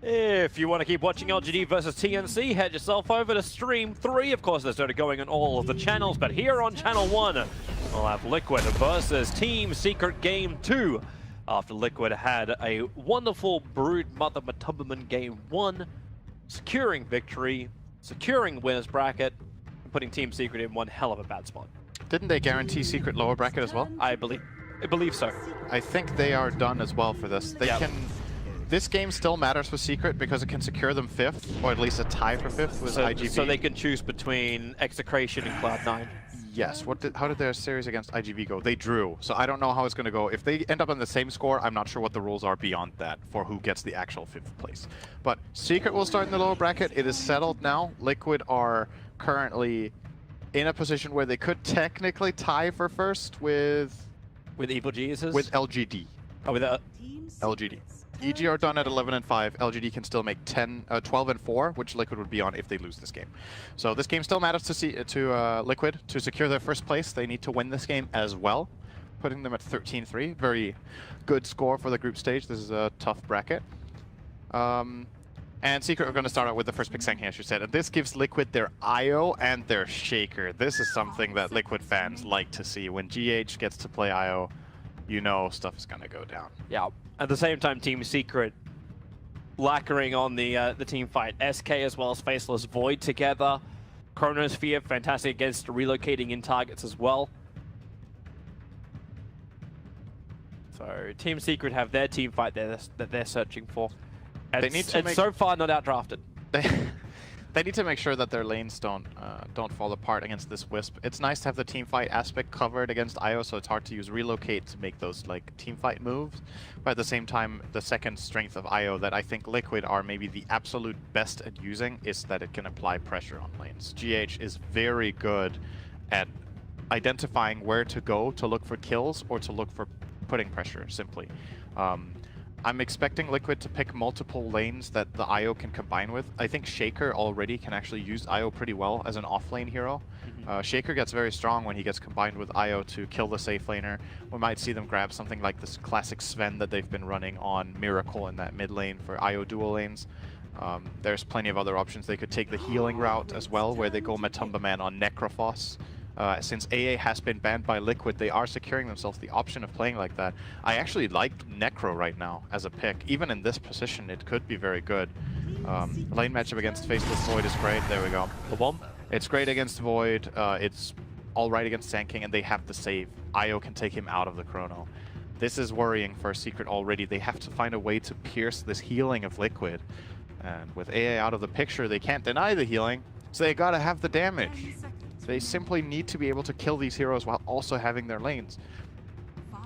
If you want to keep watching LGD versus TNC, head yourself over to Stream 3. Of course, there's Dota going on all of the channels, but here on Channel 1, we'll have Liquid versus Team Secret Game 2. After Liquid had a wonderful Brood Mother Matumberman Game 1, securing victory, securing winners bracket, and putting Team Secret in one hell of a bad spot. Didn't they guarantee Secret lower bracket as well? I believe so. I think they are done as well for this. They can. This game still matters for Secret because it can secure them 5th, or at least a tie for 5th with IGV. So they can choose between Execration and Cloud9. Yes. How did their series against IGV go? They drew, so I don't know how it's going to go. If they end up on the same score, I'm not sure what the rules are beyond that for who gets the actual 5th place. But Secret will start in the lower bracket. It is settled now. Liquid are currently in a position where they could technically tie for 1st with Evil Geniuses? With LGD. Oh, with LGD. EG are done at 11 and 5. LGD can still make 12 and 4, which Liquid would be on if they lose this game. So this game still matters to Liquid to secure their 1st place. They need to win this game as well, putting them at 13-3. Very good score for the group stage. This is a tough bracket. And Secret are going to start out with the first pick Sanking, as you said. And this gives Liquid their IO and their Shaker. This is something that Liquid fans like to see. When GH gets to play IO, you know stuff is going to go down. Yeah. At the same time, Team Secret lacquering on the team fight. SK as well as Faceless Void together. Chronosphere, fantastic against relocating in targets as well. So Team Secret have their team fight there that they're searching for. And so far not outdrafted. They need to make sure that their lanes don't fall apart against this Wisp. It's nice to have the team fight aspect covered against IO, so it's hard to use relocate to make those like team fight moves. But at the same time, the second strength of IO that I think Liquid are maybe the absolute best at using is that it can apply pressure on lanes. GH is very good at identifying where to go to look for kills or to look for putting pressure, simply. I'm expecting Liquid to pick multiple lanes that the IO can combine with. I think Shaker already can actually use IO pretty well as an off-lane hero. Shaker gets very strong when he gets combined with IO to kill the safe laner. We might see them grab something like this classic Sven that they've been running on Miracle in that mid lane for IO dual lanes. There's plenty of other options. They could take the healing route as well, where they go Matumberman on Necrophos. Since AA has been banned by Liquid, they are securing themselves the option of playing like that. I actually like Necro right now as a pick. Even in this position, it could be very good. Lane matchup against Faceless Void is great. There we go. The bomb. It's great against Void. It's alright against Sanking, and they have the save. IO can take him out of the Chrono. This is worrying for Secret already. They have to find a way to pierce this healing of Liquid. And with AA out of the picture, they can't deny the healing, so they gotta have the damage. They simply need to be able to kill these heroes while also having their lanes.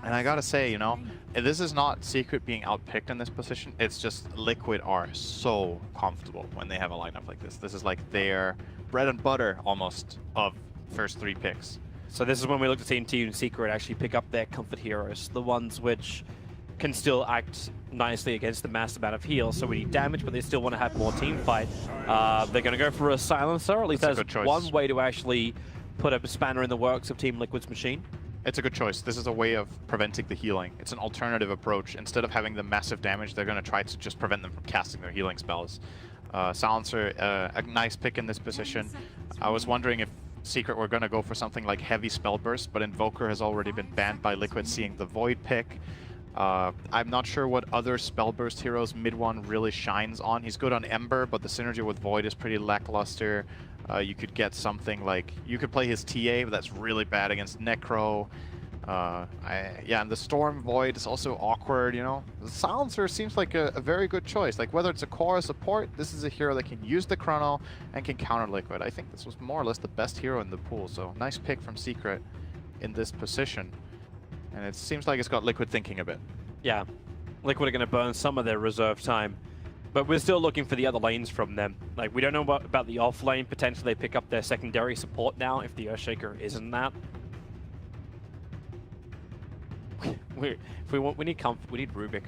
And I gotta say, you know, this is not Secret being outpicked in this position. It's just Liquid are so comfortable when they have a lineup like this. This is like their bread and butter, almost, of first 3 picks. So this is when we look to Team Secret actually pick up their comfort heroes. The ones which can still act nicely against the mass amount of heals, so we need damage, but they still want to have more team fight. They're going to go for a silencer, or at least that's one way to actually put a spanner in the works of Team Liquid's machine. It's a good choice. This is a way of preventing the healing. It's an alternative approach. Instead of having the massive damage, they're going to try to just prevent them from casting their healing spells. Silencer, a nice pick in this position. I was wondering if Secret were going to go for something like heavy spell burst, but Invoker has already been banned by Liquid, seeing the Void pick. I'm not sure what other spell burst heroes mid-1 really shines on. He's good on Ember, but the synergy with Void is pretty lackluster. You could get something like... You could play his TA, but that's really bad against Necro. Yeah, and the Storm Void is also awkward, you know? The Silencer seems like a very good choice. Like, whether it's a core or support, this is a hero that can use the Chrono and can counter Liquid. I think this was more or less the best hero in the pool, so nice pick from Secret in this position. And it seems like it's got Liquid thinking a bit. Yeah, Liquid are going to burn some of their reserve time. But we're still looking for the other lanes from them. Like, we don't know about the off lane. Potentially they pick up their secondary support now if the Earthshaker isn't that. We need comfort. We need Rubik.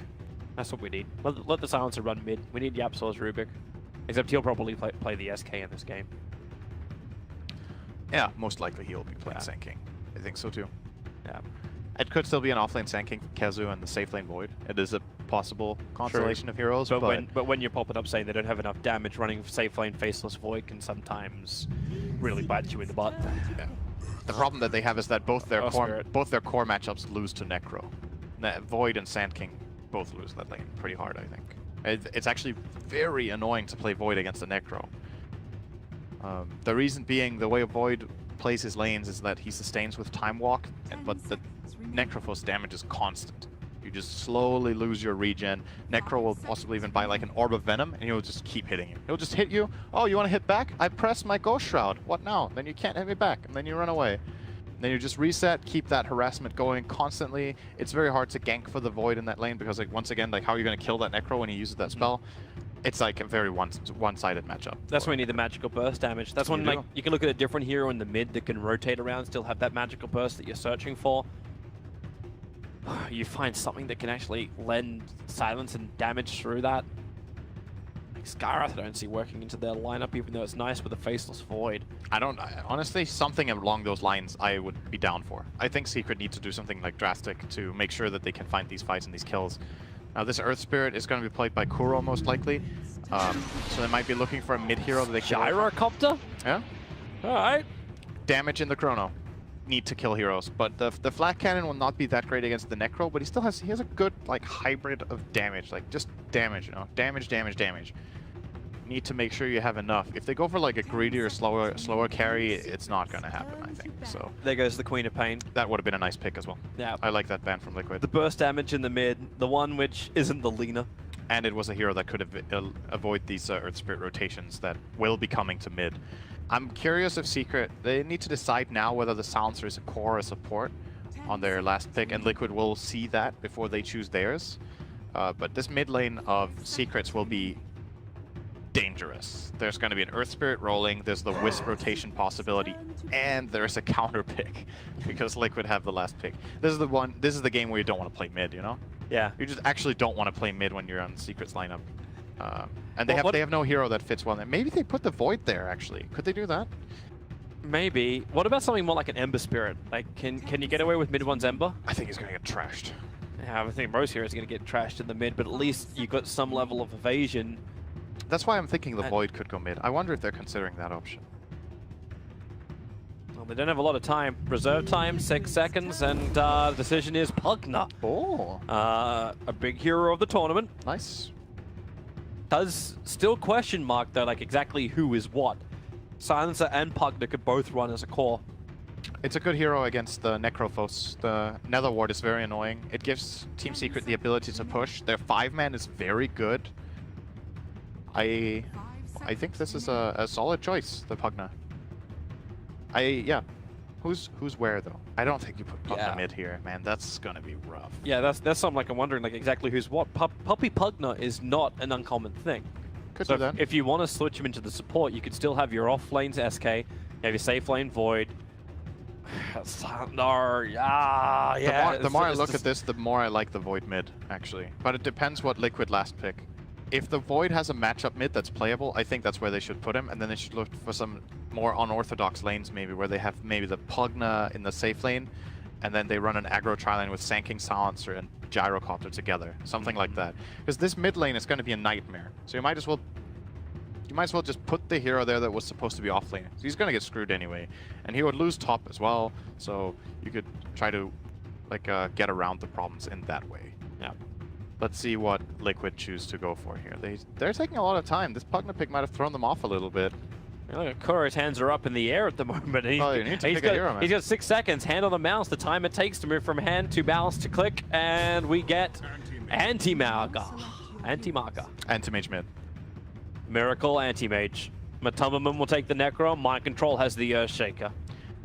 That's what we need. Let the Silencer run mid. We need Yapsor's Rubik. Except he'll probably play the SK in this game. Yeah, most likely he'll be playing Sanking. I think so too. Yeah. It could still be an offlane Sanking for Kazu and the safe lane Void. It is a possible constellation of heroes. But when you're popping up saying they don't have enough damage, running safe lane Faceless Void can sometimes really bite you in the butt. Yeah. The problem that they have is that both their core Spirit. matchups lose to Necro. Void and Sand King both lose that lane pretty hard, I think. It's actually very annoying to play Void against a Necro. The reason being, the way Void plays his lanes is that he sustains with Time Walk, but the Necrophos damage is constant. You just slowly lose your regen. Necro will possibly even buy like an Orb of Venom, and he'll just keep hitting you. He'll just hit you. Oh, you want to hit back? I press my Ghost Shroud. What now? Then you can't hit me back, and then you run away. And then you just reset, keep that harassment going constantly. It's very hard to gank for the Void in that lane because, like, once again, like, how are you going to kill that Necro when he uses that spell? It's like a very one-sided matchup. That's when you need the magical burst damage. That's when, like, you can look at a different hero in the mid that can rotate around, still have that magical burst that you're searching for. You find something that can actually lend silence and damage through that. Like Skyrath, I don't see working into their lineup, even though it's nice with a Faceless Void. Honestly, something along those lines I would be down for. I think Secret needs to do something like drastic to make sure that they can find these fights and these kills. Now this Earth Spirit is going to be played by Kuro most likely, so they might be looking for a mid hero that they can. Gyrocopter? Yeah. Alright. Damage in the Chrono. Need to kill heroes, but the Flat Cannon will not be that great against the Necro, but he has a good like hybrid of damage, like just damage, you know, damage. Need to make sure you have enough. If they go for like a greedier, slower carry, it's not gonna happen, I think. So there goes the Queen of Pain. That would have been a nice pick as well. Yeah, I like that ban from Liquid. The burst damage in the mid, the one which isn't the Lina. And it was a hero that could avoid these Earth Spirit rotations that will be coming to mid. I'm curious if Secret, they need to decide now whether the Silencer is a core or a support on their last pick, and Liquid will see that before they choose theirs. But this mid lane of Secrets will be dangerous. There's going to be an Earth Spirit rolling, there's the Wisp rotation possibility, and there's a counter pick because Liquid have the last pick. This is the game where you don't want to play mid, you know? Yeah. You just actually don't want to play mid when you're on Secret's lineup. And they have no hero that fits well there. Maybe they put the Void there, actually. Could they do that? Maybe. What about something more like an Ember Spirit? Like, can you get away with mid one's Ember? I think he's going to get trashed. Yeah, I think most heroes are going to get trashed in the mid, but at least you've got some level of evasion. That's why I'm thinking the Void could go mid. I wonder if they're considering that option. Well, they don't have a lot of time. Reserve time, 6 seconds, and the decision is Pugna. Oh. A big hero of the tournament. Nice. Does still question mark, though, like exactly who is what. Silencer and Pugna could both run as a core. It's a good hero against the Necrophos. The Nether Ward is very annoying. It gives Team Secret the ability to push. Their 5-man is very good. I think this is a solid choice, the Pugna. Yeah. Who's where though? I don't think you put Pugna mid here, man. That's gonna be rough. Yeah, that's something like I'm wondering like exactly who's what. Puppy Pugna is not an uncommon thing. Could so do that. If you want to switch him into the support, you could still have your off lanes SK, you have your safe lane Void. No, yeah. The more I look at this, the more I like the Void mid, actually. But it depends what Liquid last pick. If the Void has a matchup mid that's playable, I think that's where they should put him, and then they should look for some more unorthodox lanes maybe, where they have maybe the Pugna in the safe lane, and then they run an aggro tri-lane with Sand King, Silencer, and Gyrocopter together. Something like that. Because this mid lane is going to be a nightmare. So you might as well just put the hero there that was supposed to be off lane. So he's going to get screwed anyway. And he would lose top as well, so you could try to like get around the problems in that way. Yeah. Let's see what Liquid choose to go for here. They're taking a lot of time. This Pugna pick might have thrown them off a little bit. Kuro's hands are up in the air at the moment. He's got 6 seconds. Hand on the mouse. The time it takes to move from hand to mouse to click, and we get anti-marker. Anti-mage mid. Miracle anti-mage. Matumbaman will take the Necro. Mind Control has the Earthshaker.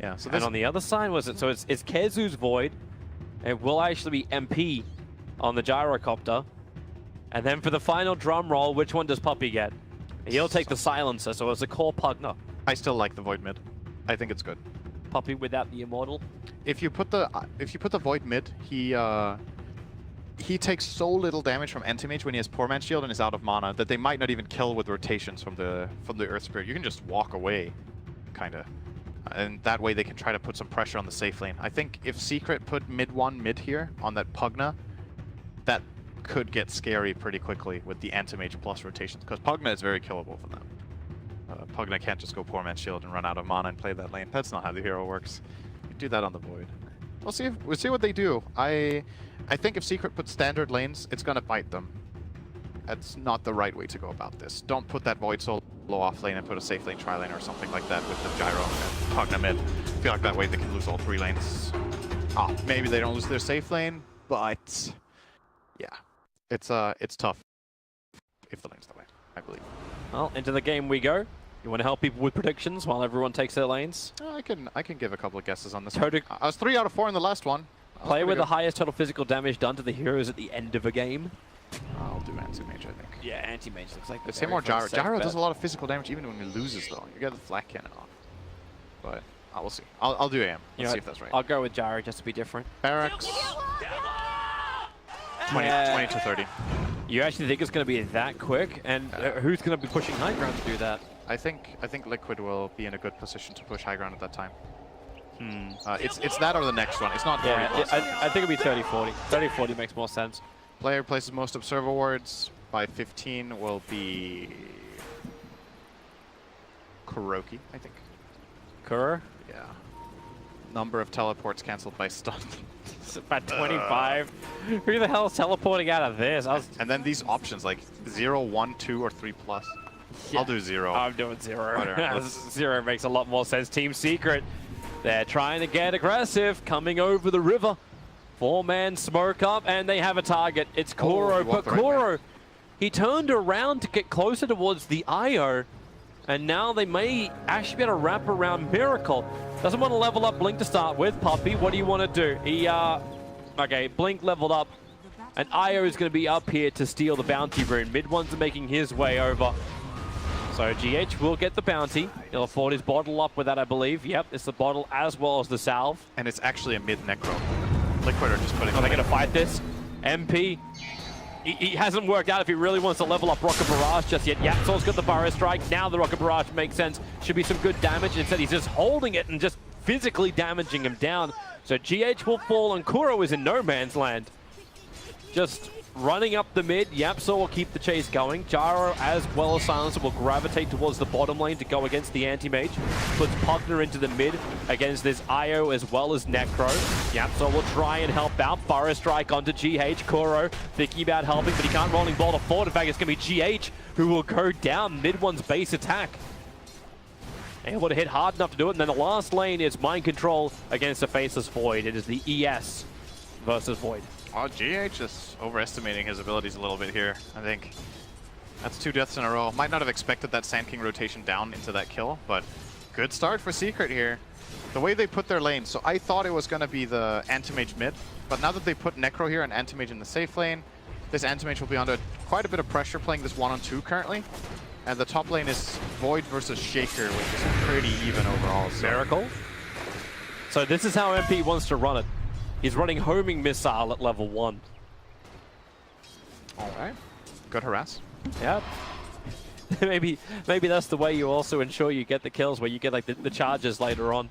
Yeah. So and on the other side was it? So it's Kezu's Void. It will actually be MP on the Gyrocopter. And then for the final drum roll, which one does Puppy get? He'll take the Silencer, so it's a core Pugna. I still like the Void mid. I think it's good. Puppy without the Immortal. If you put the Void mid, he takes so little damage from Anti-Mage when he has Poor Man's Shield and is out of mana that they might not even kill with rotations from the Earth Spirit. You can just walk away, kinda. And that way they can try to put some pressure on the safe lane. I think if Secret put mid here on that Pugna, that could get scary pretty quickly with the Anti-Mage plus rotations, because Pugna is very killable for them. Pugna can't just go Poor Man's Shield and run out of mana and play that lane. That's not how the hero works. You do that on the Void. We'll see what they do. I think if Secret puts standard lanes, it's gonna bite them. That's not the right way to go about this. Don't put that Void solo off lane and put a safe lane tri-lane or something like that with the Gyro and Pugna mid. I feel like that way they can lose all 3 lanes. Maybe they don't lose their safe lane, but yeah, it's tough if the lane's that way, I believe. Well, into the game we go. You want to help people with predictions while everyone takes their lanes? I can give a couple of guesses on this Total one. I was 3 out of 4 in the last one. Player with the highest total physical damage done to the heroes at the end of a game. I'll do Anti-Mage, I think. Yeah, Anti-Mage looks like the Say more Gyro. Gyro does a lot of physical damage even when he loses, though. You get the flat cannon off. But we'll see. I'll do AM. Let's see if that's right. I'll go with Gyro just to be different. Barracks. 20 to 30. You actually think it's going to be that quick? And who's going to be pushing high ground to do that? I think Liquid will be in a good position to push high ground at that time. It's that or the next one. It's not 40 plus. I think it'll be 30-40. 30-40 makes more sense. Player places most observer wards by 15 will be Kuroki, I think. Kuro? Yeah. Number of teleports cancelled by stun. It's about 25. Who the hell is teleporting out of this? And then these options like 0, 1, 2, or 3 plus. Yeah. I'll do 0. I'm doing 0. 0 makes a lot more sense. Team Secret, they're trying to get aggressive, coming over the river. 4-man smoke up, and they have a target. It's Kuro, but Kuro, he turned around to get closer towards the IO, and now they may actually be able to wrap around Miracle. Doesn't want to level up Blink to start with. Puppy, what do you want to do? He, okay, Blink leveled up, and IO is going to be up here to steal the bounty rune. Mid ones are making his way over. So GH will get the bounty. He'll afford his bottle up with that, I believe. Yep, it's the bottle as well as the salve. And it's actually a mid necro. Liquid are just putting. Are they going to fight this? MP. He hasn't worked out if he really wants to level up Rocket Barrage just yet. Yapsol's got the Burrow Strike. Now the Rocket Barrage makes sense. Should be some good damage. Instead, he's just holding it and just physically damaging him down. So GH will fall, and Kuro is in no man's land. Just running up the mid. Yapsol will keep the chase going. Gyro, as well as Silencer, will gravitate towards the bottom lane to go against the Anti-Mage. Puts Pugna into the mid against this IO as well as Necro. Yapsol will try and help out. Burrow Strike onto GH. Kuro thinking about helping, but he can't rolling ball to forward. In fact, it's going to be GH who will go down mid one's base attack. Able to hit hard enough to do it. And then the last lane is Mind Control against the Faceless Void. It is the ES versus Void. Oh, GH is overestimating his abilities a little bit here, I think. That's 2 deaths in a row. Might not have expected that Sand King rotation down into that kill, but good start for Secret here. The way they put their lane, so I thought it was going to be the Anti-Mage mid, but now that they put Necro here and Anti-Mage in the safe lane, this Anti-Mage will be under quite a bit of pressure playing this 1-on-2 currently. And the top lane is Void versus Shaker, which is pretty even overall. So. Miracle. So this is how MP wants to run it. He's running homing missile at level 1. All right. Good harass. Yep. maybe that's the way you also ensure you get the kills, where you get like the charges later on.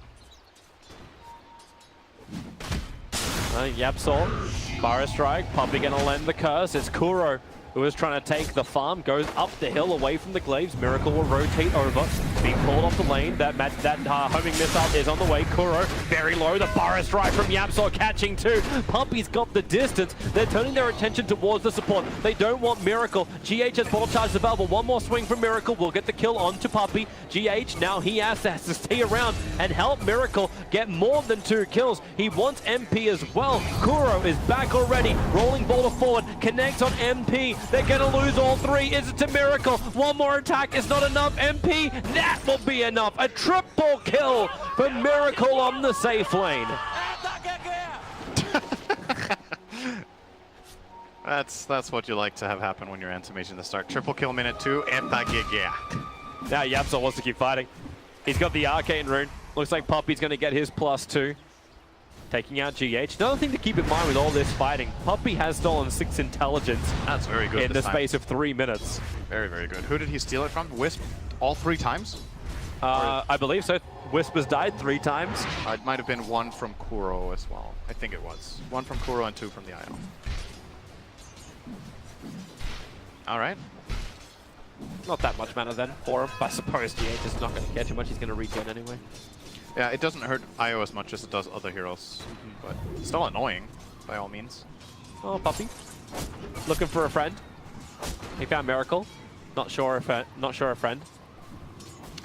Yapsol, Burrow Strike, Puppy gonna lend the curse. It's Kuro who is trying to take the farm, goes up the hill away from the glaives. Miracle will rotate over, being called off the lane. That homing missile is on the way. Kuro very low. The Burrow Strike from Yapsol catching two. Puppy's got the distance. They're turning their attention towards the support. They don't want Miracle. GH has ball charges available. One more swing from Miracle will get the kill onto Puppy. GH now he has to stay around and help Miracle get more than 2 kills. He wants MP as well. Kuro is back already. Rolling ball to forward. Connects on MP. They're going to lose all 3. Is it to Miracle? One more attack is not enough. MP, that will be enough. A triple kill for Miracle on the safe lane. That's what you like to have happen when you're Anti-Mage in the start. Triple kill minute 2, and Now Yapsol wants to keep fighting. He's got the Arcane Rune. Looks like Puppy's going to get his +2. Taking out GH. Another thing to keep in mind with all this fighting, Puppy has stolen 6 intelligence. That's very good in the space of 3 minutes. Very, very good. Who did he steal it from? Wisp all 3 times? I believe so. Wisp has died 3 times. It might have been 1 from Kuro as well. I think it was. 1 from Kuro and 2 from the IO. All right. Not that much mana then for him. I suppose GH is not going to care too much. He's going to regen anyway. Yeah, it doesn't hurt IO as much as it does other heroes, but still annoying by all means. Oh, Puppy. Looking for a friend. He found Miracle. Not sure if a friend.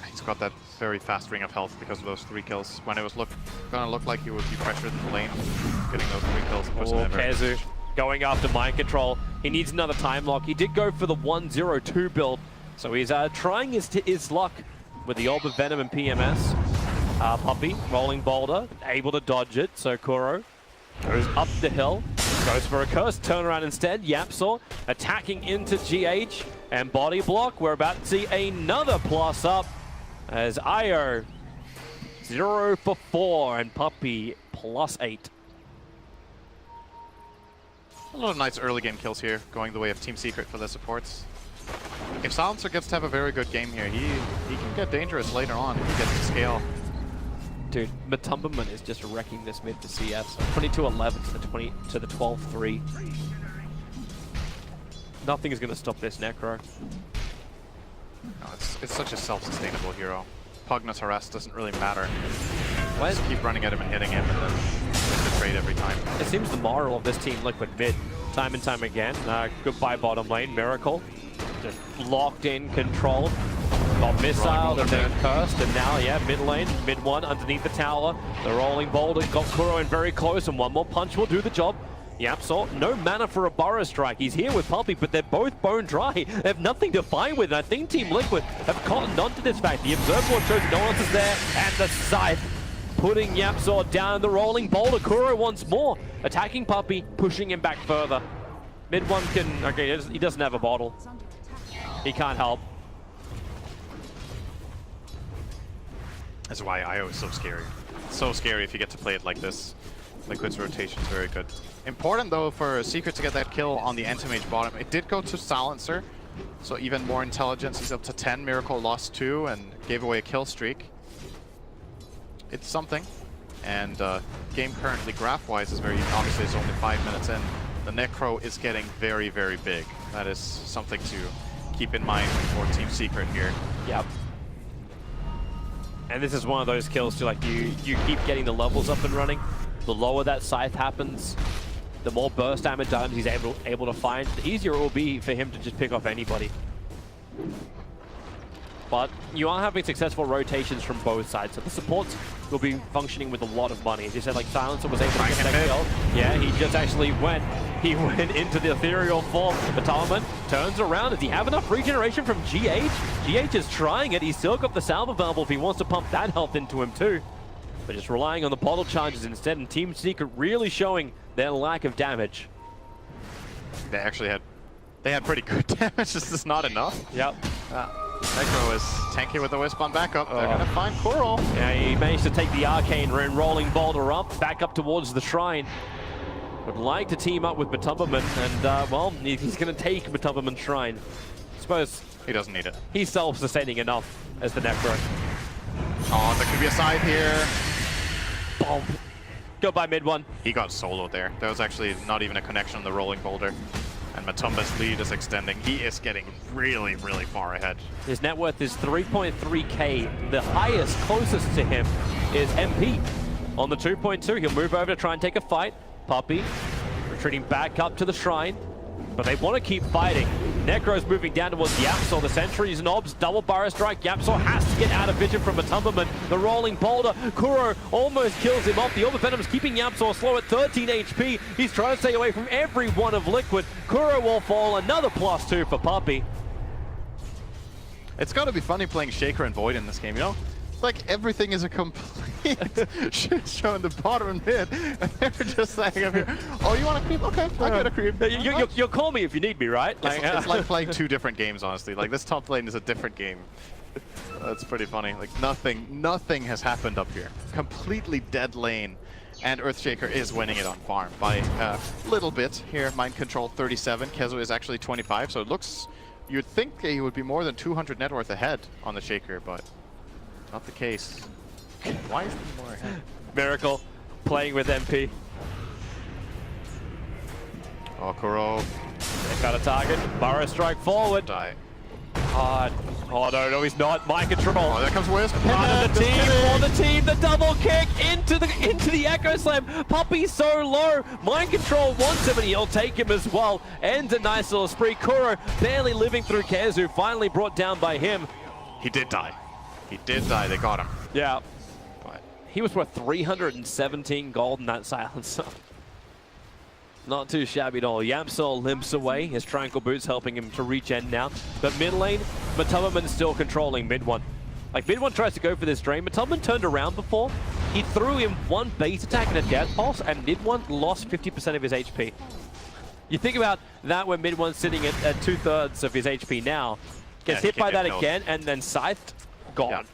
He's got that very fast ring of health because of those 3 kills. When it was gonna look like he would be pressured in the lane, getting those 3 kills was never. Kezu going after mind control. He needs another time lock. He did go for the 102 build, so he's trying his luck with the Orb of Venom and PMS. Puppy rolling boulder, able to dodge it. So Kuro goes up the hill, goes for a curse turnaround instead. Yapsaw attacking into GH and body block. We're about to see another plus up as IO 0 for 4 and Puppy +8. A lot of nice early game kills here, going the way of Team Secret for the supports. If Silencer gets to have a very good game here, he can get dangerous later on if he gets to scale. Dude, Matumberman is just wrecking this mid for CS. 22-11 to the 12-3. Nothing is going to stop this Necro. No, it's such a self-sustainable hero. Pugnus harass doesn't really matter. What? Just keep running at him and hitting him, and then win the trade every time. It seems the moral of this team Liquid mid, time and time again. Goodbye bottom lane, Miracle. Just locked in, controlled. Got missiled and then cursed, and now, yeah, mid lane, mid one underneath the tower. The rolling boulder got Kuro in very close, and one more punch will do the job. Yapsaw, no mana for a Burrow Strike. He's here with Puppy, but they're both bone dry. They have nothing to fight with, and I think Team Liquid have cottoned onto this fact. The Observer shows no one else is there, and the Scythe putting Yapsaw down. The rolling boulder, Kuro once more, attacking Puppy, pushing him back further. Mid one can, okay, he doesn't have a bottle. He can't help. That's why IO is so scary. It's so scary if you get to play it like this. Liquid's rotation is very good. Important though for Secret to get that kill on the Entomage bottom. It did go to Silencer, so even more intelligence. He's up to 10. Miracle lost 2 and gave away a kill streak. It's something. And game currently graph-wise is very even. Obviously it's only 5 minutes in. The Necro is getting very, very big. That is something to keep in mind for Team Secret here. Yep. And this is one of those kills too, like you keep getting the levels up and running. The lower that Scythe happens, the more burst damage items he's able to find, the easier it will be for him to just pick off anybody. But you are having successful rotations from both sides, so the supports will be functioning with a lot of money. As you said, like Silencer was able to get that kill. Yeah, he just actually went into the ethereal form. Matumberman turns around. Does he have enough regeneration from GH? GH is trying it. He's still got the salve available if he wants to pump that health into him too. But just relying on the bottle charges instead, and Team Secret really showing their lack of damage. They actually had pretty good damage, it's just not enough. Yep. Necro is tanky with the Wisp on backup. They're gonna find Kuro. Yeah, he managed to take the Arcane Rune, rolling boulder up, back up towards the Shrine. Would like to team up with Matumberman, and well, he's gonna take Matumberman's Shrine. I suppose he doesn't need it. He's self-sustaining enough as the Necro. Oh, there could be a side here. Bomb. Go by mid one. He got soloed there. There was actually not even a connection on the rolling boulder. And Matumba's lead is extending. He is getting really, really far ahead. His net worth is 3.3k. The highest closest to him is MP. On the 2.2, he'll move over to try and take a fight. Puppy retreating back up to the Shrine, but they want to keep fighting. Necro's moving down towards Yapsaw. The Sentries and Obs, double Burrow Strike. Yapsaw has to get out of vision from Matumberman. The rolling boulder. Kuro almost kills him off. The Orb of Venom is keeping Yapsaw slow at 13 HP. He's trying to stay away from every one of Liquid. Kuro will fall. Another +2 for Puppy. It's got to be funny playing Shaker and Void in this game, you know? Like everything is a complete shit show in the bottom and mid, and they're just like, oh, you want to creep? Okay, I got a creep. You'll call me if you need me, right? It's like playing 2 different games, honestly. Like this top lane is a different game. That's pretty funny. Like nothing has happened up here. Completely dead lane, and Earthshaker is winning it on farm by a little bit here. Mind control 37. Kezu is actually 25, so it looks. You'd think he would be more than 200 net worth ahead on the Shaker, but. Not the case. Why is he more ahead? Miracle playing with MP. Oh, Kuro. Got a target. Burrow strike forward. Die. Hard. Oh no, he's not. Mind control. Oh, there comes Wisp. Part of the team, for the team, the double kick into the Echo Slam. Puppy's so low. Mind control wants him, and he'll take him as well. Ends a nice little spree. Kuro barely living through Kezu, finally brought down by him. He did die. He did die. They got him. Yeah. But He was worth 317 gold in that silencer. Not too shabby at all. Yapsol limps away. His triangle boots helping him to reach end now. But mid lane, Matubberman still controlling mid one. Like mid one tries to go for this drain. Matubberman turned around before. He threw him one base attack and a death pulse, and mid one lost 50% of his HP. You think about that when mid one's sitting at 2/3 of his HP now. Gets hit by that again and then scythed. Gone.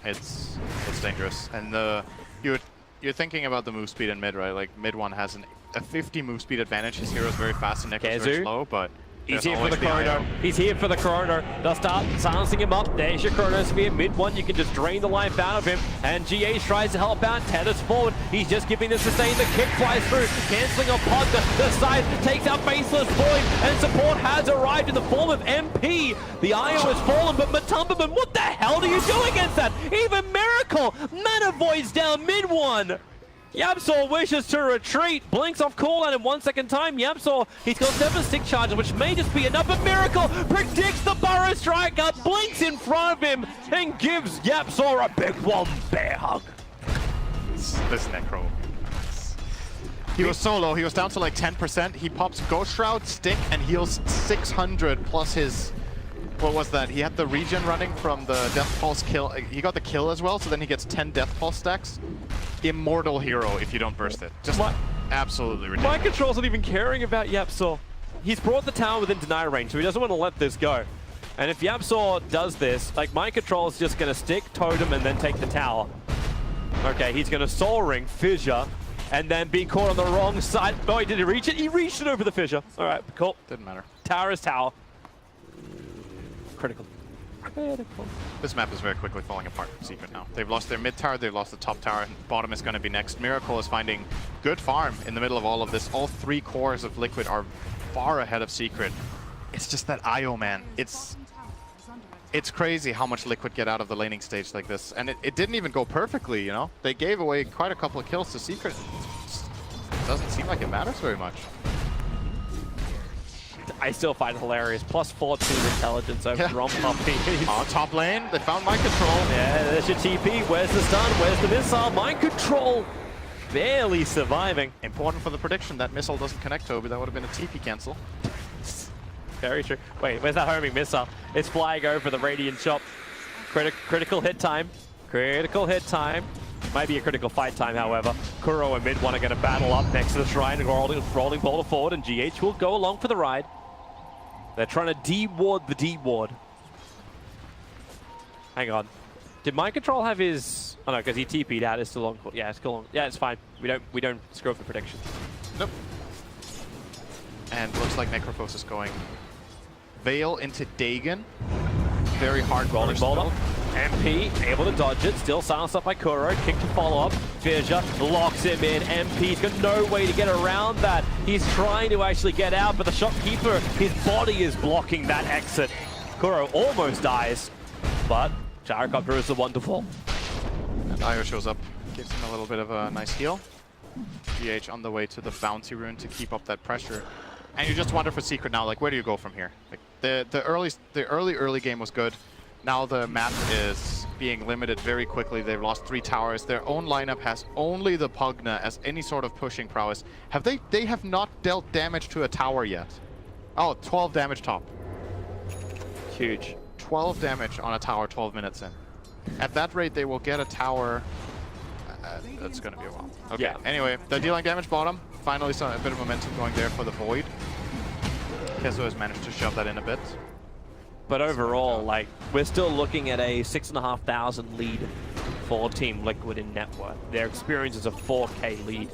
yeah, it's dangerous. And you're thinking about the move speed in mid, right? Like mid one has a 50 move speed advantage. His hero is very fast and Necro's very slow, but he's here for the corridor. He's here for the corridor. They'll start silencing him up. There's your chronosphere. Mid one, you can just drain the life out of him. And GH tries to help out. Tethers forward. He's just giving the sustain. The kick flies through, canceling a pod. The side takes out Faceless Void, and support has arrived in the form of MP. The IO has fallen, but Matubberman, what the hell do you do against that? Even Miracle, Mana Void's down mid one. Yapsol wishes to retreat, blinks off cooldown in 1 second time. Yapsol, he's got 7 stick charges, which may just be enough, but Miracle predicts the Burrow strike up, blinks in front of him, and gives Yapsol a big one bear hug. This Necro. He was so low, he was down to like 10%. He pops Ghost Shroud, Stick, and heals 600 plus his... What was that? He had the regen running from the Death Pulse kill. He got the kill as well, so then he gets 10 Death Pulse stacks. Immortal hero if you don't burst it. Just absolutely ridiculous. Mind Control's not even caring about Yapsol. He's brought the tower within deny range, so he doesn't want to let this go. And if Yapsol does this, like Mind Control's just going to stick, totem, and then take the tower. Okay, he's going to Soul Ring, Fissure, and then be caught on the wrong side. Oh, did he reach it? He reached it over the Fissure. All right, cool. Didn't matter. Tower is tower. Critical. Critical. This map is very quickly falling apart for Secret now. They've lost their mid tower, they've lost the top tower, and bottom is going to be next. Miracle is finding good farm in the middle of all of this. All 3 cores of Liquid are far ahead of Secret. It's just that IO, man. It's crazy how much Liquid get out of the laning stage like this. And it didn't even go perfectly, you know? They gave away quite a couple of kills to Secret. It doesn't seem like it matters very much. I still find it hilarious. Plus 14 intelligence over Rom Puppy. On top lane, they found Mind Control. Yeah, there's your TP. Where's the stun? Where's the missile? Mind Control barely surviving. Important for the prediction. That missile doesn't connect, Toby. That would have been a TP cancel. Very true. Wait, where's that homing missile? It's flying over the Radiant shop. Critical hit time. Critical hit time. Might be a critical fight time, however. Kuro and mid one are going to battle up next to the shrine and rolling boulder forward, and GH will go along for the ride. They're trying to de-ward the D-ward. Hang on. Did Mind Control have his... Oh no, because he TP'd out. It's still on. Yeah, it's still on. Yeah, it's fine. We don't screw up the prediction. Nope. And looks like Necrophos is going Veil into Dagon. Very hard rolling boulder. MP able to dodge it. Still silenced up by Kuro. Kick to follow up. Fissure locks him in. MP's got no way to get around that. He's trying to actually get out, but the shopkeeper, his body is blocking that exit. Kuro almost dies, but Gyrocopter is the one to fall. And Io shows up, gives him a little bit of a nice heal. GH on the way to the bounty rune to keep up that pressure. And you just wonder for Secret now, like, where do you go from here? Like the early game was good. Now the map is being limited very quickly. They've lost 3 towers. Their own lineup has only the Pugna as any sort of pushing prowess. They have not dealt damage to a tower yet. Oh, 12 damage top. Huge. 12 damage on a tower 12 minutes in. At that rate, they will get a tower. That's going to be a while. Okay, yeah. Anyway, they're dealing damage bottom. Finally saw a bit of momentum going there for the Void. Kezo has managed to shove that in a bit. But overall, like, we're still looking at a 6,500 lead for Team Liquid in net worth. Their experience is a 4K lead.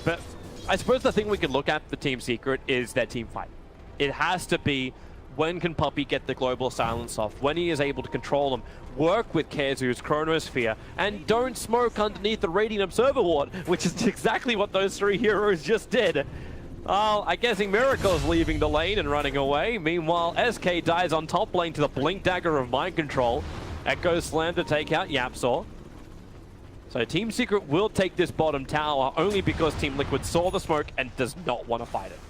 But I suppose the thing we can look at for Team Secret is their team fight. It has to be, when can Puppy get the global silence off? When he is able to control them, work with Kezu's Chronosphere, and don't smoke underneath the Radiant Observer Ward, which is exactly what those 3 heroes just did. Oh, I'm guessing Miracle's leaving the lane and running away. Meanwhile, SK dies on top lane to the Blink Dagger of Mind Control. Echo Slam to take out Yapsaw. So Team Secret will take this bottom tower only because Team Liquid saw the smoke and does not want to fight it.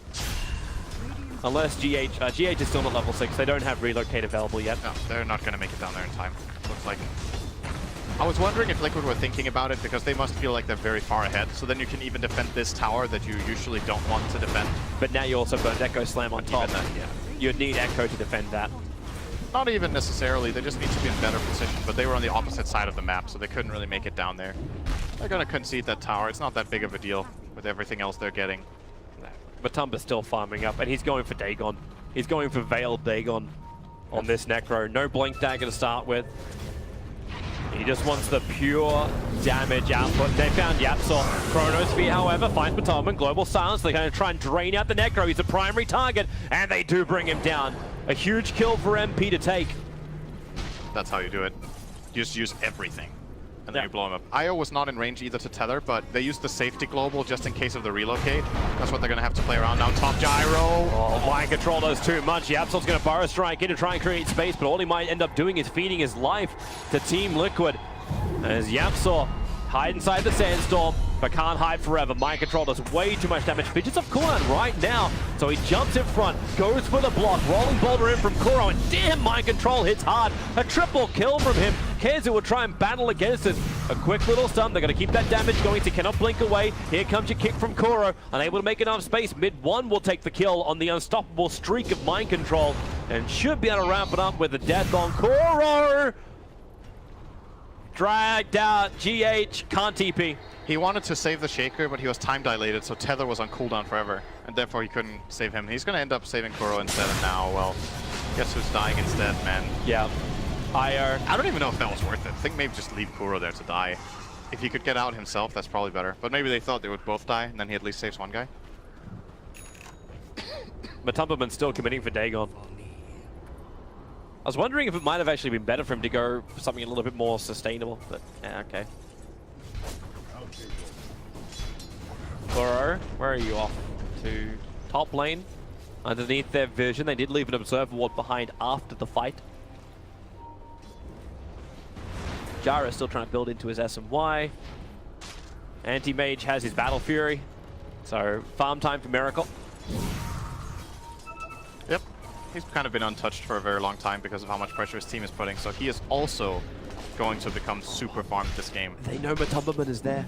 Unless GH is still not level 6. They don't have relocate available yet. No, they're not going to make it down there in time. Looks like. I was wondering if Liquid were thinking about it because they must feel like they're very far ahead. So then you can even defend this tower that you usually don't want to defend. But now you also burned Echo Slam on top. That, yeah. You'd need Echo to defend that. Not even necessarily. They just need to be in better position. But they were on the opposite side of the map, so they couldn't really make it down there. They're going to concede that tower. It's not that big of a deal with everything else they're getting. Matumba's still farming up, and he's going for Dagon. He's going for Veiled Dagon on this Necro. No Blink Dagger to start with. He just wants the pure damage output. They found Yapsaw. Chronosphere, however, finds Matumba and Global Silence. They're going to try and drain out the Necro. He's the primary target, and they do bring him down. A huge kill for MP to take. That's how you do it. You just use everything. And then you blow him up. IO was not in range either to tether, but they used the safety global just in case of the relocate. That's what they're going to have to play around now. Top gyro. Oh, Mind Control does too much. Yapsaw's going to burrow strike in to try and create space, but all he might end up doing is feeding his life to Team Liquid. As Yapsaw hide inside the sandstorm, but can't hide forever. Mind Control does way too much damage. Fidget's off cooldown right now, so he jumps in front, goes for the block, rolling boulder in from Kuro, and damn, Mind Control hits hard. A triple kill from him. Kezu will try and battle against it. A quick little stun. They're going to keep that damage going. He cannot blink away. Here comes your kick from Kuro. Unable to make enough space. Mid-1 will take the kill on the unstoppable streak of Mind Control, and should be able to wrap it up with a death on Kuro. Dragged out. GH can't TP. He wanted to save the Shaker, but he was time dilated, so Tether was on cooldown forever, and therefore he couldn't save him. He's going to end up saving Kuro instead, and now, well, guess who's dying instead, man? Yeah. I don't even know if that was worth it. I think maybe just leave Kuro there to die. If he could get out himself, that's probably better. But maybe they thought they would both die, and then he at least saves one guy. Matumba's still committing for Dagon. I was wondering if it might have actually been better for him to go for something a little bit more sustainable, but yeah, okay. Kuro, where are you off? To top lane, underneath their vision. They did leave an observer ward behind after the fight. Jara is still trying to build into his SMY. Anti-Mage has his Battle Fury, so farm time for Miracle. Yep. He's kind of been untouched for a very long time because of how much pressure his team is putting, so he is also going to become super farmed this game. They know Matumba is there.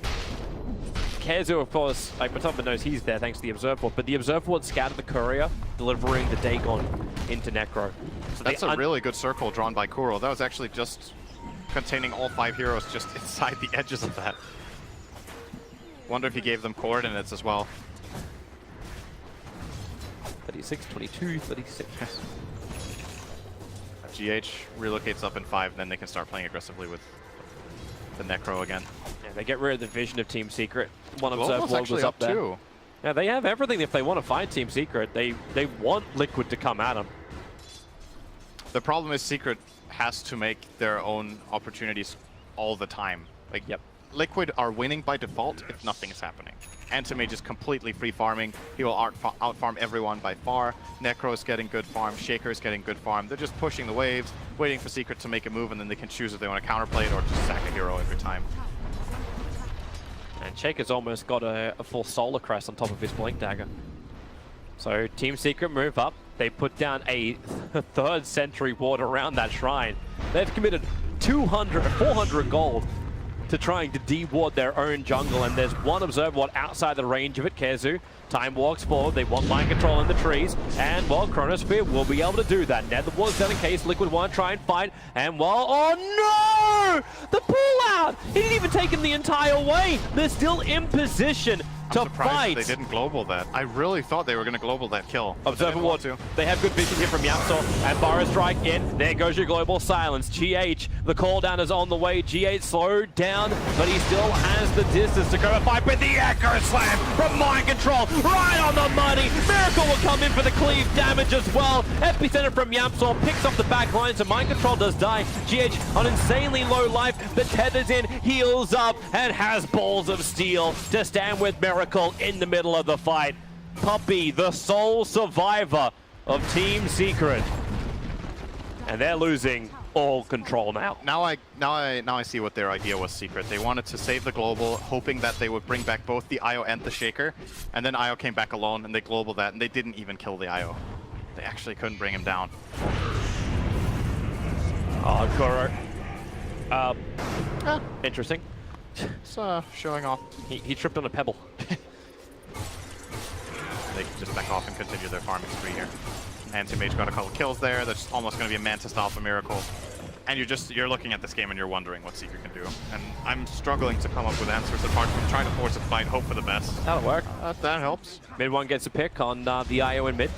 Kezu, of course, like Matumba knows he's there thanks to the Observer Ward, but the Observer Ward scouted the Courier, delivering the Dagon into Necro. So that's a really good circle drawn by Kuro. That was actually just containing all 5 heroes just inside the edges of that. Wonder if he gave them coordinates as well. 36, 22, 36. GH relocates up in 5, and then they can start playing aggressively with the Necro again. Yeah, they get rid of the vision of Team Secret. One Observer Ward was up there. Too. Yeah, they have everything if they want to find Team Secret. They want Liquid to come at them. The problem is Secret has to make their own opportunities all the time. Like, yep. Liquid are winning by default if nothing is happening. Antimage is completely free farming. He will out-farm everyone by far. Necro is getting good farm. Shaker is getting good farm. They're just pushing the waves, waiting for Secret to make a move, and then they can choose if they want to counterplay it or just sack a hero every time. And Shaker's almost got a full Solar Crest on top of his Blink Dagger. So Team Secret move up. They put down a 3rd Sentry ward around that shrine. They've committed 400 gold to trying to de-ward their own jungle, and there's one Observer Ward outside the range of it. Kezu, time walks forward. They want Mind Control in the trees, and well, Chronosphere will be able to do that. Nether Ward's down in case Liquid want to try and fight, and well, oh no! The pull-out! He didn't even take him the entire way. They're still in position to fight. They didn't global that. I really thought they were going to global that kill. Observer Ward, they have good vision here from Yapsaw, and Burrow Strike in. There goes your Global Silence. GH, the call down is on the way. GH slowed down, but he still has the distance to go and fight with the Echo Slam from Mind Control. Right on the money. Miracle will come in for the cleave damage as well. Epicenter from Yapsaw picks off the back line, so Mind Control does die. GH on insanely low life, but tethers in, heals up, and has balls of steel to stand with Miracle in the middle of the fight. Puppey, the sole survivor of Team Secret. And they're losing all control now. Now I see what their idea was, Secret. They wanted to save the global, hoping that they would bring back both the IO and the Shaker. And then IO came back alone, and they global that, and they didn't even kill the IO. They actually couldn't bring him down. Oh, Kuro. Interesting. It's showing off. He tripped on a pebble. They can just back off and continue their farming spree here. Anti-Mage got a couple kills there. That's almost going to be a Mantis Alpha Miracle. And you're looking at this game and you're wondering what Secret can do. And I'm struggling to come up with answers apart from trying to force a fight, hope for the best. That'll work. That helps. Mid one gets a pick on the IO in mid.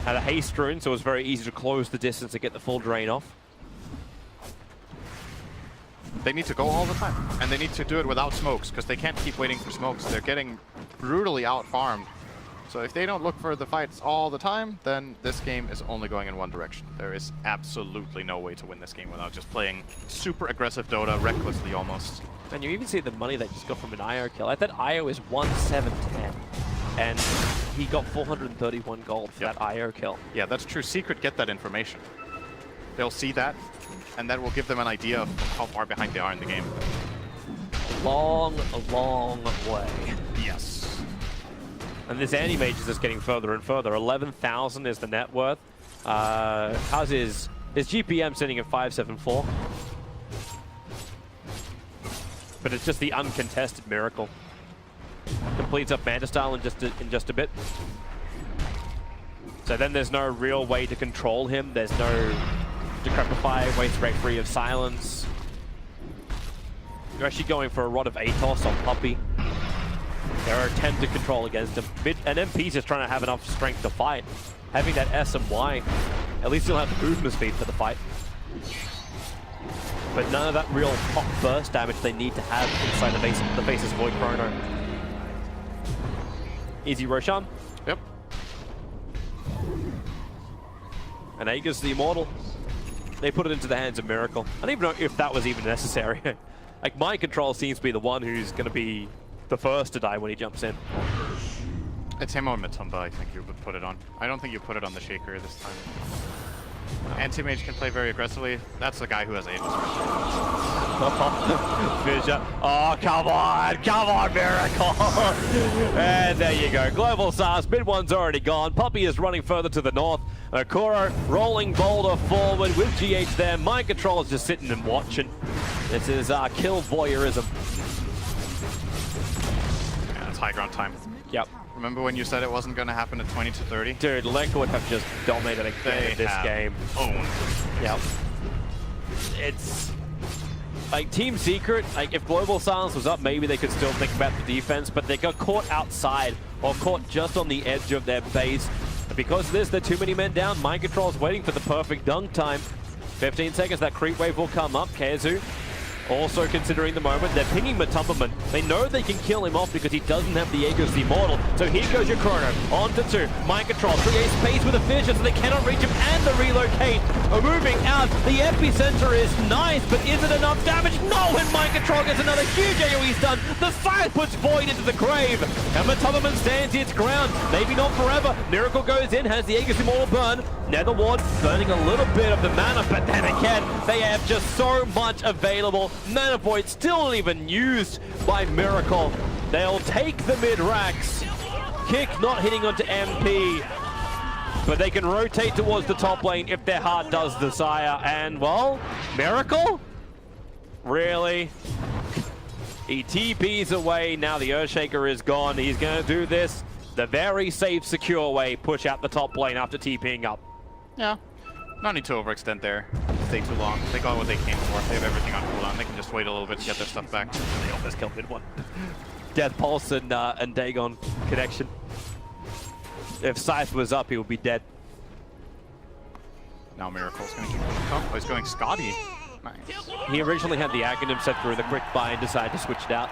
Had a haste rune, so it was very easy to close the distance to get the full drain off. They need to go all the time. And they need to do it without smokes, because they can't keep waiting for smokes. They're getting brutally out-farmed. So if they don't look for the fights all the time, then this game is only going in one direction. There is absolutely no way to win this game without just playing super aggressive Dota, recklessly almost. And you even see the money they just got from an IO kill. I thought IO is 1,710. And he got 431 gold for that IO kill. Yeah, that's true. Secret get that information. They'll see that, and that will give them an idea of how far behind they are in the game. Long way. Yes. And this anti-mage is just getting further and further. 11,000 is the net worth. How's his GPM sitting at 574? But it's just the uncontested Miracle. Completes up Manta style in just a bit. So then there's no real way to control him. There's no Decrepify, waste rate free of silence. You're actually going for a Rod of Atos on Puppey. There are 10 to control against him. And MP's just trying to have enough strength to fight. Having that S and Y, at least he'll have the movement speed for the fight. But none of that real pop burst damage they need to have inside the face's Void Chrono. Easy Roshan. Yep. And Aegis the Immortal. They put it into the hands of Miracle. I don't even know if that was even necessary. Like, Mind Control seems to be the one who's going to be the first to die when he jumps in. It's him or Matumba, I think you would put it on. I don't think you put it on the Shaker this time. Anti-Mage can play very aggressively. That's the guy who has Aegis. Oh, come on, Miracle! And there you go. Global SARS, mid one's already gone. Puppey is running further to the north. Kuro rolling boulder forward with GH there. Mind Control is just sitting and watching. This is kill voyeurism. Yeah, it's high ground time. Yep. Remember when you said it wasn't going to happen at 20 to 30? Dude, Liquid have just dominated again in this game. Owned. Yep. It's like Team Secret, like if Global Silence was up, maybe they could still think about the defense, but they got caught outside or caught just on the edge of their base. And because of this, they're too many men down. Mind Control's waiting for the perfect dunk time. 15 seconds, that creep wave will come up. Kezu also considering the moment. They're pinging Matumberman. They know they can kill him off because he doesn't have the Aegis the Immortal. So here goes your Chrono. On to 2. Mind Control creates space with a fissure so they cannot reach him, and the relocate. Moving out. The epicenter is nice, but is it enough damage? No, and Mind Control gets another huge AoE stun. The fire puts Void into the grave. And Matumberman stands its ground. Maybe not forever. Miracle goes in, has the Aegis Immortal burn. Nether Ward burning a little bit of the mana, but then again, they have just so much available. Mana Void still not even used by Miracle. They'll take the mid-racks. Kick not hitting onto MP, but they can rotate towards the top lane if their heart does desire. And, well, Miracle? Really? He TPs away. Now the Earthshaker is gone. He's going to do this the very safe, secure way. Push out the top lane after TPing up. Yeah. No need to overextend there. Stay too long. They got what they came for. They have everything on cooldown. They can just wait a little bit to get their stuff back. They almost killed mid one. Death Pulse and Dagon connection. If Scythe was up, he would be dead. Now Miracle's going to keep going. Oh, he's going Scotty. Nice. He originally had the Aghanim set through the quick buy and decided to switch it out.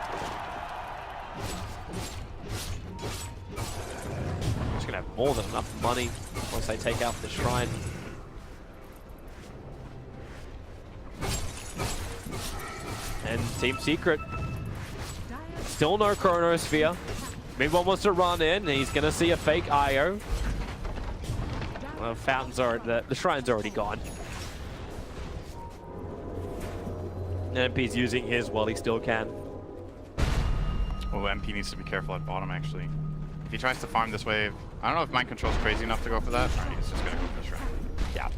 Just going to have more than enough money once they take out the shrine. And Team Secret, still no Chronosphere. Mid-1 wants to run in. He's going to see a fake IO. Well, Fountain's already, the Shrine's already gone. MP's using his while he still can. Well, MP needs to be careful at bottom, actually. If he tries to farm this wave, I don't know if Mind Control's crazy enough to go for that. Or he's just going to go for the Shrine. Yeah.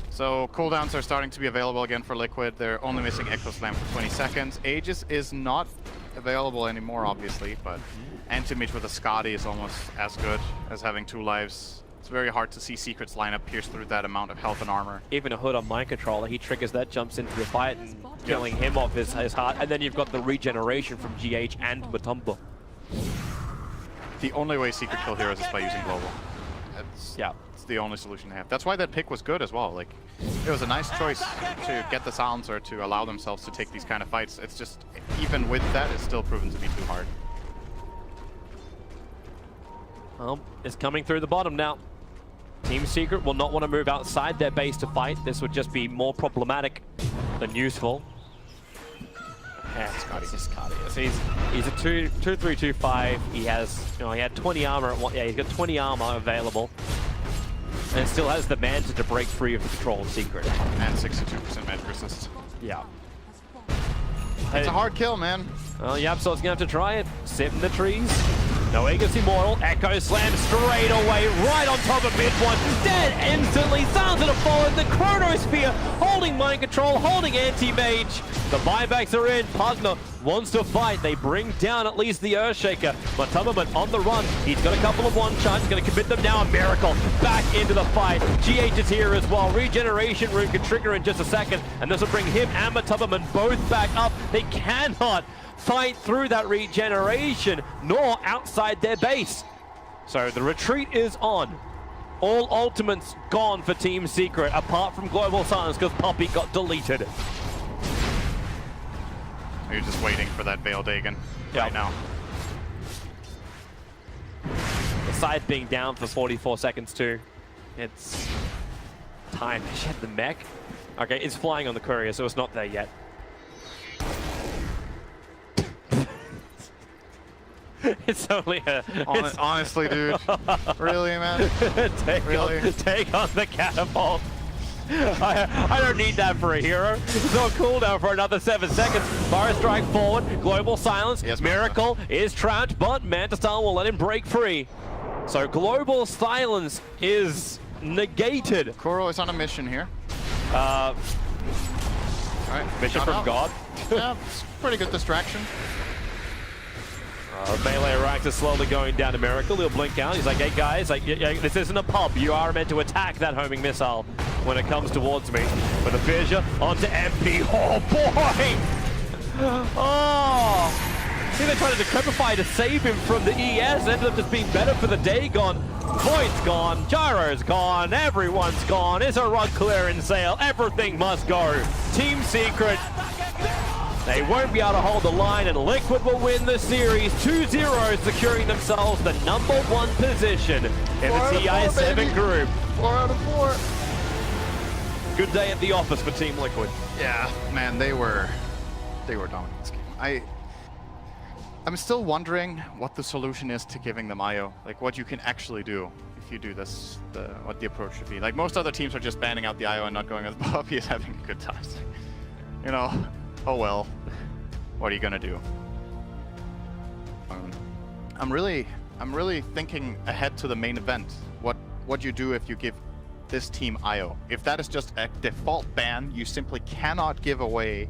So cooldowns are starting to be available again for Liquid. They're only missing Echo Slam for 20 seconds. Aegis is not available anymore, obviously, but Anti-Mage with a Scotty is almost as good as having 2 lives. It's very hard to see Secrets line up, pierce through that amount of health and armor. Even a Hood on Mind Controller, he triggers that, jumps into the fight and killing him off his heart. And then you've got the regeneration from GH and Matumba. The only way Secret kill heroes is by using Global. It's the only solution they have. That's why that pick was good as well. Like, it was a nice choice to get the silencer to allow themselves to take these kind of fights. It's just, even with that, it's still proven to be too hard. Well, it's coming through the bottom now. Team Secret will not want to move outside their base to fight. This would just be more problematic than useful. Yeah, Scotty. So he's a 2-3-2-5. He has, he had 20 armor at one. Yeah, he's got 20 armor available, and still has the mana to break free of the control of Secret. And 62% magic resist. Yeah. It's a hard kill, man. Well, Yapsol's gonna have to try it. Sit in the trees. No Aegis Immortal. Echo Slam straight away, right on top of mid-1. Dead instantly. Sounds to fall in the Chronosphere. Holding Mind Control, holding Anti-Mage. The buybacks are in. Pugna wants to fight. They bring down at least the Earthshaker. Matumba on the run. He's got a couple of one-shots. He's going to commit them now. A Miracle back into the fight. GH is here as well. Regeneration Rune can trigger in just a second. And this will bring him and Matumba both back up. They cannot fight through that regeneration, nor outside their base. So the retreat is on. All ultimates gone for Team Secret, apart from Global Silence, because Puppey got deleted. You're just waiting for that Veil Dagon right now. The side being down for 44 seconds too. It's time. She had the mech. Okay, it's flying on the courier, so it's not there yet. It's only a... Honestly, dude. Really, man? Take on the catapult. I don't need that for a hero. No cooldown for another 7 seconds. Fire Strike forward. Global Silence. Yes, Miracle is trapped, but Mantistar will let him break free. So Global Silence is negated. Kuro is on a mission here. All right, mission from God. Yeah, it's pretty good distraction. Melee Rax is slowly going down to Miracle. He'll blink out. He's like, hey guys, like, this isn't a pub. You are meant to attack that homing missile when it comes towards me. With a fissure onto MP. Oh boy! Oh! See, they tried to decrepify to save him from the ES. Ended up just being better for the Dagon. Void's gone. Gyro's gone. Everyone's gone. It's a rug clearance sale. Everything must go. Team Secret. They won't be able to hold the line, and Liquid will win the series 2-0, securing themselves the #1 position in the TI7 group. 4 out of 4. Good day at the office for Team Liquid. Yeah, man, they were dominant this game. I'm still wondering what the solution is to giving them IO, like what you can actually do if you do this, what the approach should be. Like most other teams are just banning out the IO and not going with Puppey is having a good time. You know. Oh well, what are you gonna do? I'm really thinking ahead to the main event. What you do if you give this team IO? If that is just a default ban, you simply cannot give away,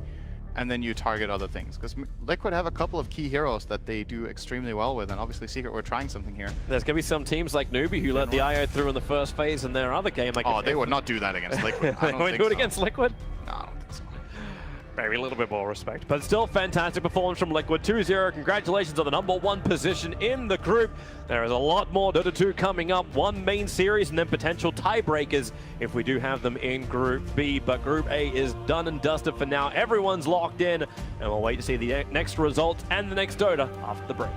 and then you target other things. Because Liquid have a couple of key heroes that they do extremely well with, and obviously Secret were trying something here. There's gonna be some teams like Newbie who let the IO through in the first phase in their other game. Like, oh, they would not do that against Liquid. I don't they think do it so. against Liquid? No, I don't think so. Maybe a little bit more respect, but still fantastic performance from Liquid. 2-0, congratulations on the #1 position in the group. There is a lot more Dota 2 coming up, one main series and then potential tiebreakers if we do have them in Group B, but Group A is done and dusted for now. Everyone's locked in, and we'll wait to see the next results and the next Dota after the break.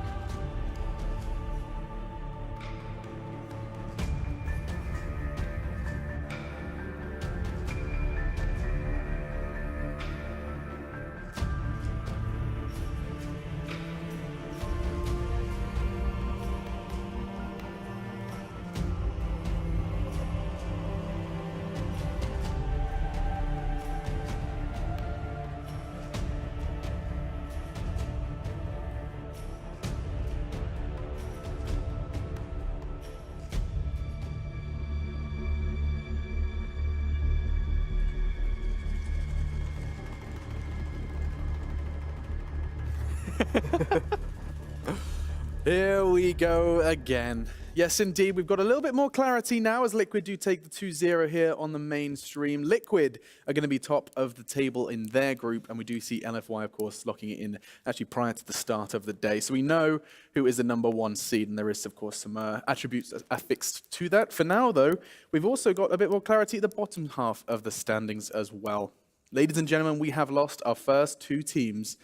Here we go again. Yes, indeed. We've got a little bit more clarity now as Liquid do take the 2-0 here on the main stream. Liquid are going to be top of the table in their group, and we do see LFY, of course, locking it in actually prior to the start of the day. So we know who is the #1 seed, and there is, of course, some attributes affixed to that. For now, though, we've also got a bit more clarity at the bottom half of the standings as well. Ladies and gentlemen, we have lost our first 2 teams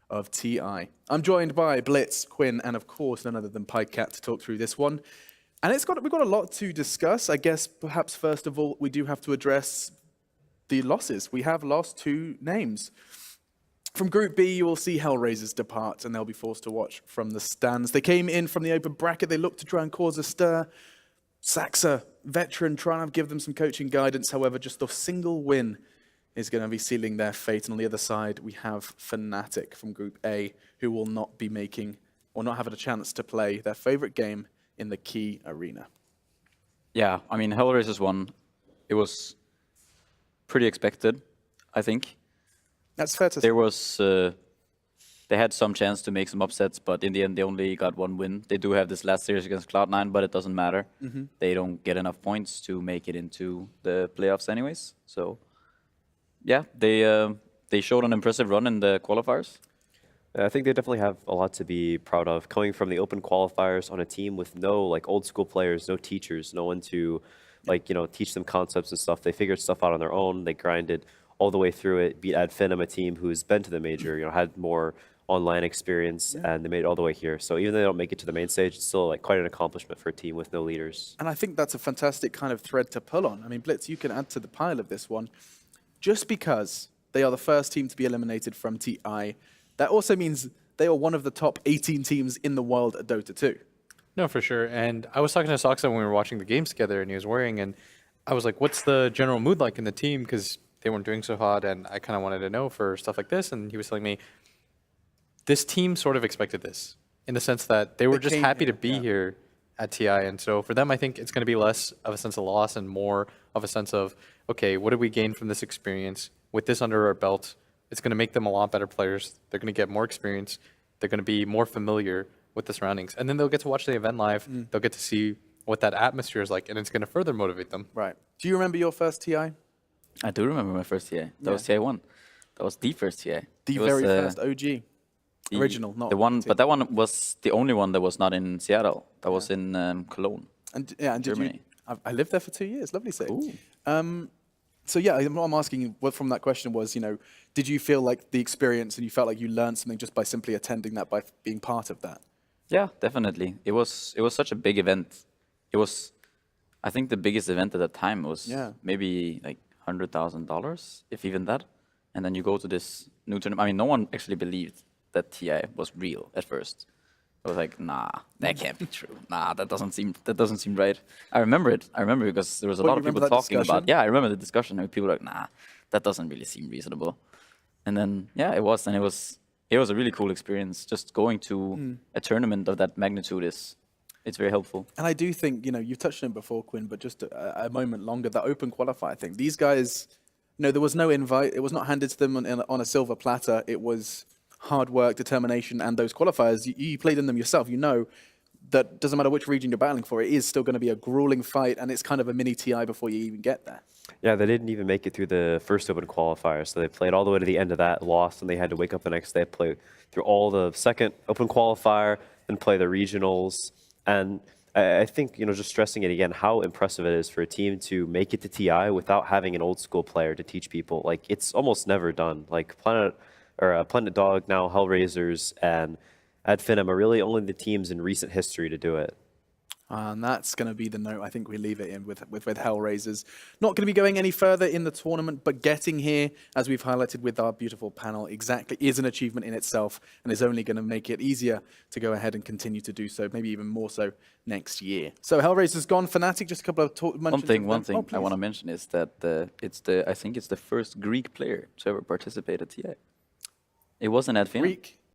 of TI. I'm joined by Blitz, Quinn, and of course none other than Pycat to talk through this one. And we've got a lot to discuss. I guess perhaps first of all we do have to address the losses. We have lost 2 names. From Group B, you will see Hellraisers depart, and they'll be forced to watch from the stands. They came in from the open bracket. They looked to try and cause a stir. Saxa, veteran, trying to give them some coaching guidance. However, just a single win is going to be sealing their fate. And on the other side, we have Fnatic from Group A, who will not be making, or not having a chance to play their favorite game in the key arena. Yeah, I mean, Hellraisers won. It was pretty expected, I think. That's fair to say. There was, they had some chance to make some upsets, but in the end, they only got 1 win. They do have this last series against Cloud9, but it doesn't matter. They don't get enough points to make it into the playoffs anyways. So yeah, they showed an impressive run in the qualifiers. I think they definitely have a lot to be proud of. Coming from the open qualifiers on a team with no like old school players, no teachers, no one to like, teach them concepts and stuff. They figured stuff out on their own. They grinded all the way through it, beat Adfinum, a team who's been to the major, had more online experience, and they made it all the way here. So even though they don't make it to the main stage, it's still like quite an accomplishment for a team with no leaders. And I think that's a fantastic kind of thread to pull on. I mean, Blitz, you can add to the pile of this one. Just because they are the first team to be eliminated from TI, that also means they are one of the top 18 teams in the world at Dota 2. No, for sure. And I was talking to Saxa when we were watching the games together, and he was worrying, and I was like, what's the general mood like in the team? Because they weren't doing so hot, and I kind of wanted to know for stuff like this. And he was telling me, this team sort of expected this, in the sense that they were just happy to be here at TI. And so for them, I think it's going to be less of a sense of loss and more of a sense of, okay, what did we gain from this experience? With this under our belt, it's going to make them a lot better players. They're going to get more experience. They're going to be more familiar with the surroundings. And then they'll get to watch the event live. They'll get to see what that atmosphere is like, and it's going to further motivate them. Right. Do you remember your first TI? I do remember my first TI. That was TI1. That was the first TI. The very first OG. Original, not the one, but that one was the only one that was not in Seattle. That was in Cologne. And did Germany. I lived there for 2 years. Lovely city. So yeah, what I'm asking from that question was, did you feel like the experience and you felt like you learned something just by simply attending that, by being part of that? Yeah, definitely. It was such a big event. It was, I think, the biggest event at that time was maybe like $100,000, if even that. And then you go to this new tournament. I mean, no one actually believed that TI was real at first. I was like, nah, that can't be true. Nah, that doesn't seem right. I remember it. I remember because there was a lot of people talking about. Yeah, I remember the discussion. And people were like, nah, that doesn't really seem reasonable. And then it was, and it was a really cool experience. Just going to a tournament of that magnitude it's very helpful. And I do think you've touched on it before, Quinn, but just a moment longer. The open qualifier thing. These guys, there was no invite. It was not handed to them on a silver platter. It was hard work, determination, and those qualifiers, you played in them yourself. You know that doesn't matter which region you're battling for, it is still going to be a grueling fight, and it's kind of a mini TI before you even get there. Yeah, they didn't even make it through the first open qualifier, so they played all the way to the end of that, lost, and they had to wake up the next day, play through all the second open qualifier, and play the regionals. And I think, just stressing it again, how impressive it is for a team to make it to TI without having an old school player to teach people. Like, it's almost never done. Like, Planet Dog, now Hellraisers, and Adfinum are really only the teams in recent history to do it. And that's going to be the note I think we leave it in with Hellraisers. Not going to be going any further in the tournament, but getting here, as we've highlighted with our beautiful panel, exactly is an achievement in itself and is only going to make it easier to go ahead and continue to do so, maybe even more so next year. So Hellraisers gone, Fnatic, just a couple of mentions. One thing I want to mention is that I think it's the first Greek player to ever participate at TI. It wasn't Adfinum. Greek?